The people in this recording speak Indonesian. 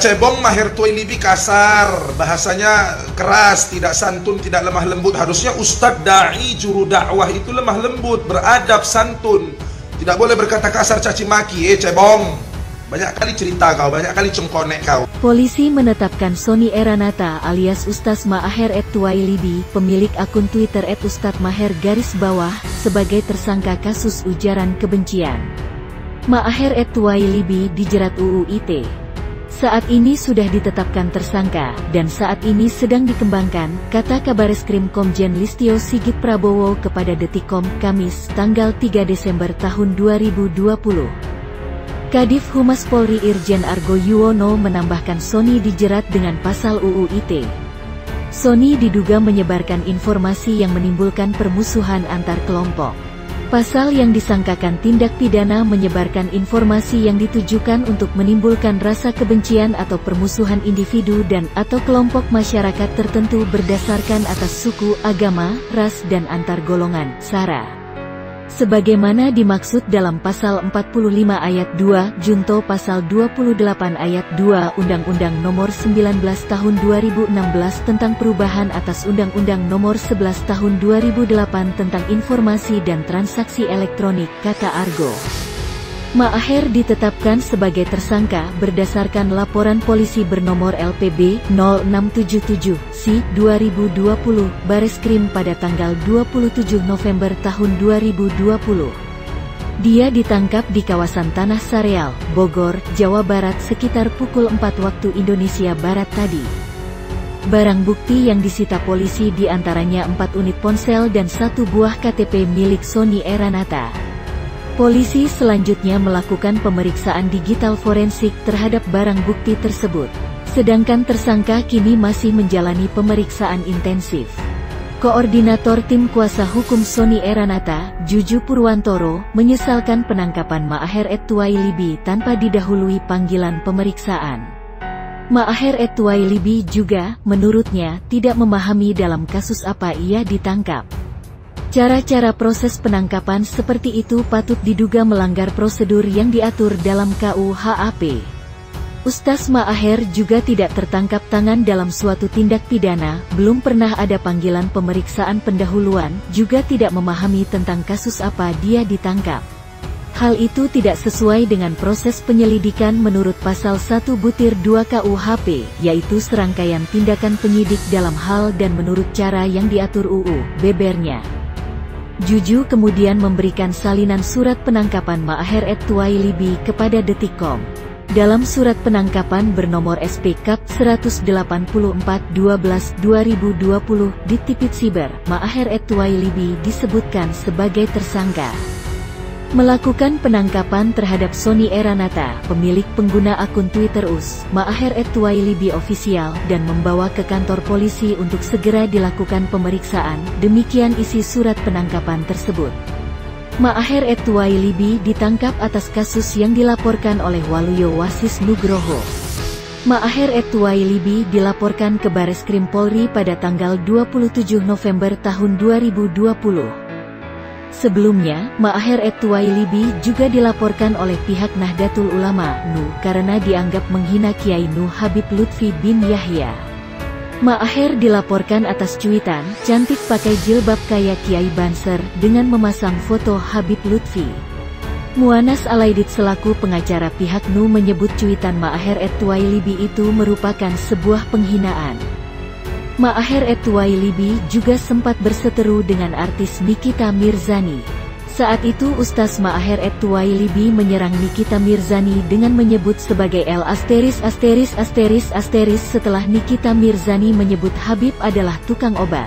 Cebong Maher Tuwailibi kasar, bahasanya keras, tidak santun, tidak lemah lembut. Harusnya Ustadz Da'i juru dakwah itu lemah lembut, beradab, santun. Tidak boleh berkata kasar, caci maki. Cebong, banyak kali cerita kau, banyak kali cengkonek kau. Polisi menetapkan Sony Eranata alias Ustaz Maher Tuwailibi, pemilik akun Twitter @ustadzmaher_, sebagai tersangka kasus ujaran kebencian. Maher Tuwailibi dijerat UU ITE. Saat ini sudah ditetapkan tersangka, dan saat ini sedang dikembangkan, kata Kabareskrim Komjen Listio Sigit Prabowo kepada Detikkom, Kamis, tanggal 3 Desember tahun 2020. Kadif Humas Polri Irjen Argo Yuwono menambahkan Sony dijerat dengan pasal UU ITE. Sony diduga menyebarkan informasi yang menimbulkan permusuhan antar kelompok. Pasal yang disangkakan tindak pidana menyebarkan informasi yang ditujukan untuk menimbulkan rasa kebencian atau permusuhan individu dan atau kelompok masyarakat tertentu berdasarkan atas suku, agama, ras dan antar golongan, SARA. Sebagaimana dimaksud dalam Pasal 45 Ayat 2, Junto Pasal 28 Ayat 2 Undang-Undang Nomor 19 Tahun 2016 tentang perubahan atas Undang-Undang Nomor 11 Tahun 2008 tentang Informasi dan Transaksi Elektronik, kata Argo. Maher ditetapkan sebagai tersangka berdasarkan laporan polisi bernomor LPB 0677/2020 Bareskrim pada tanggal 27 November tahun 2020. Dia ditangkap di kawasan Tanah Sareal, Bogor, Jawa Barat sekitar pukul 4 waktu Indonesia Barat tadi. Barang bukti yang disita polisi diantaranya 4 unit ponsel dan 1 buah KTP milik Sony Eranata. Polisi selanjutnya melakukan pemeriksaan digital forensik terhadap barang bukti tersebut. Sedangkan tersangka kini masih menjalani pemeriksaan intensif. Koordinator Tim Kuasa Hukum Sony Eranata, Juju Purwantoro, menyesalkan penangkapan Maher Tuwailibi tanpa didahului panggilan pemeriksaan. Maher Tuwailibi juga, menurutnya, tidak memahami dalam kasus apa ia ditangkap. Cara-cara proses penangkapan seperti itu patut diduga melanggar prosedur yang diatur dalam KUHP. Ustaz Maher juga tidak tertangkap tangan dalam suatu tindak pidana, belum pernah ada panggilan pemeriksaan pendahuluan, juga tidak memahami tentang kasus apa dia ditangkap. Hal itu tidak sesuai dengan proses penyelidikan menurut Pasal 1/2 KUHP, yaitu serangkaian tindakan penyidik dalam hal dan menurut cara yang diatur UU, bebernya. Juju kemudian memberikan salinan surat penangkapan Maher Tuwailibi kepada Detikkom. Dalam surat penangkapan bernomor SP Kap 184/12/2020 di Tipit Siber, Maher Tuwailibi disebutkan sebagai tersangka melakukan penangkapan terhadap Sony Eranata, pemilik pengguna akun Twitter @Maher Tuwailibi Official, dan membawa ke kantor polisi untuk segera dilakukan pemeriksaan. Demikian isi surat penangkapan tersebut. Maher Tuwailibi ditangkap atas kasus yang dilaporkan oleh Waluyo Wasis Nugroho. Maher Tuwailibi dilaporkan ke Bareskrim Polri pada tanggal 27 November tahun 2020. Sebelumnya, Maher Tuwailibi juga dilaporkan oleh pihak Nahdlatul Ulama (NU) karena dianggap menghina Kiai NU Habib Lutfi bin Yahya. Maher dilaporkan atas cuitan, "Cantik pakai jilbab kayak Kiai Banser," dengan memasang foto Habib Lutfi. Muanas Alaidit selaku pengacara pihak NU menyebut cuitan Maher Tuwailibi itu merupakan sebuah penghinaan. Maher Tuwailibi juga sempat berseteru dengan artis Nikita Mirzani. Saat itu Ustaz Maher Tuwailibi menyerang Nikita Mirzani dengan menyebut sebagai L*** setelah Nikita Mirzani menyebut Habib adalah tukang obat.